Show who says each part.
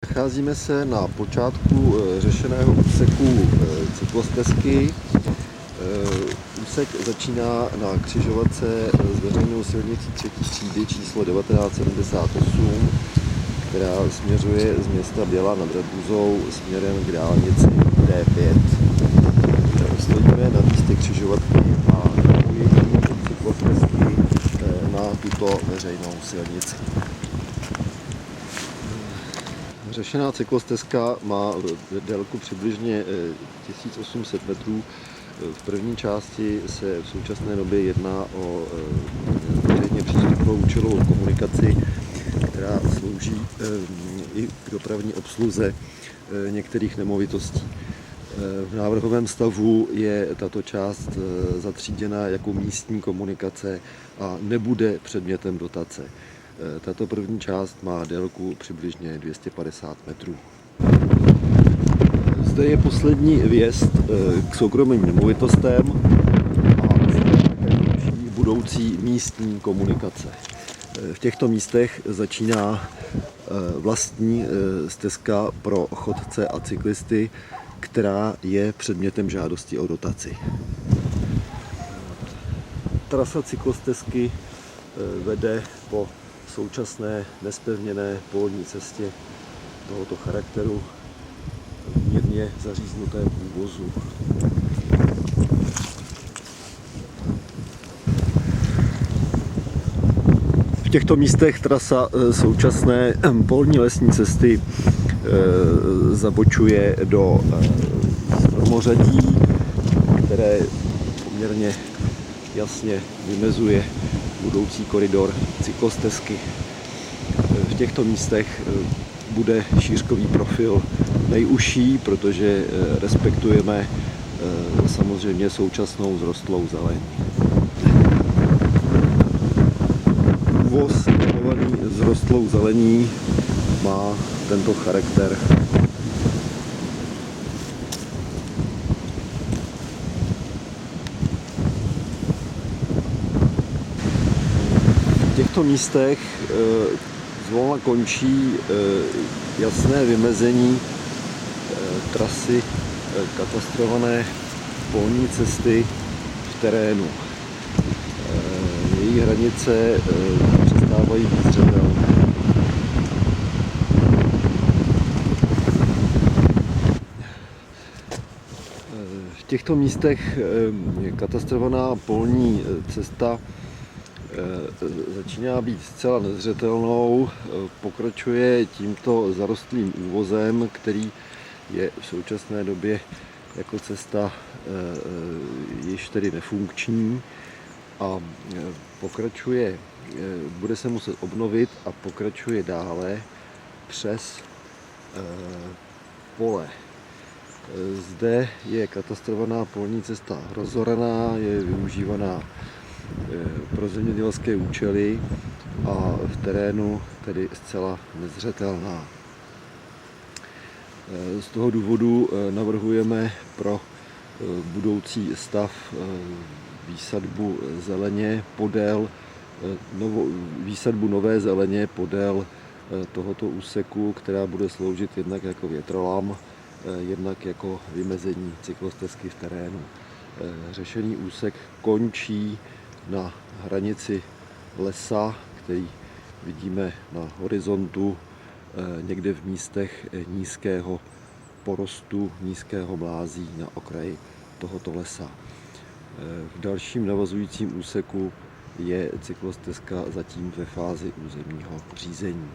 Speaker 1: Nacházíme se na počátku řešeného úseku cyklostezky. Úsek začíná na křižovatce s veřejnou silnicí třetí třídy číslo 1978, která směřuje z města Běla nad Radbuzou směrem k dálnici D5. Stojíme na místě křižovatky a napojení cyklostezky na tuto veřejnou silnici. Řešená cyklostezka má délku přibližně 1800 metrů. V první části se v současné době jedná o veřejně přístupnou účelovou komunikaci, která slouží i k dopravní obsluze některých nemovitostí. V návrhovém stavu je tato část zatříděna jako místní komunikace a nebude předmětem dotace. Tato první část má délku přibližně 250 metrů. Zde je poslední vjezd k soukromým nemovitostem a také budoucí místní komunikace. V těchto místech začíná vlastní stezka pro chodce a cyklisty, která je předmětem žádosti o dotaci. Trasa cyklostezky vede po současné nezpevněné polní cestě tohoto charakteru v mírně zaříznutém úvozu. V těchto místech trasa současné polní lesní cesty zabočuje do stromořadí, které poměrně jasně vymezuje budoucí koridor cyklostezky. V těchto místech bude šířkový profil nejužší, protože respektujeme samozřejmě současnou vzrostlou zeleň. Úvoz milovaný vzrostlou zelení má tento charakter. V těchto místech zvolna končí jasné vymezení trasy katastrované polní cesty v terénu. Její hranice přestávají být zřetelné. V těchto místech katastrovaná polní cesta začíná být zcela nezřetelnou, pokračuje tímto zarostlým úvozem, který je v současné době jako cesta již tedy nefunkční a pokračuje, bude se muset obnovit a pokračuje dále přes pole. Zde je katastrovaná polní cesta rozoraná, je využívaná pro zemědělské účely a v terénu tedy zcela nezřetelná. Z toho důvodu navrhujeme pro budoucí stav výsadbu zeleně podél, výsadbu nové zeleně podél tohoto úseku, která bude sloužit jednak jako větrolam, jednak jako vymezení cyklostezky v terénu. Řešený úsek končí na hranici lesa, který vidíme na horizontu, někde v místech nízkého porostu, nízkého mlází na okraji tohoto lesa. V dalším navazujícím úseku je cyklostezka zatím ve fázi územního řízení.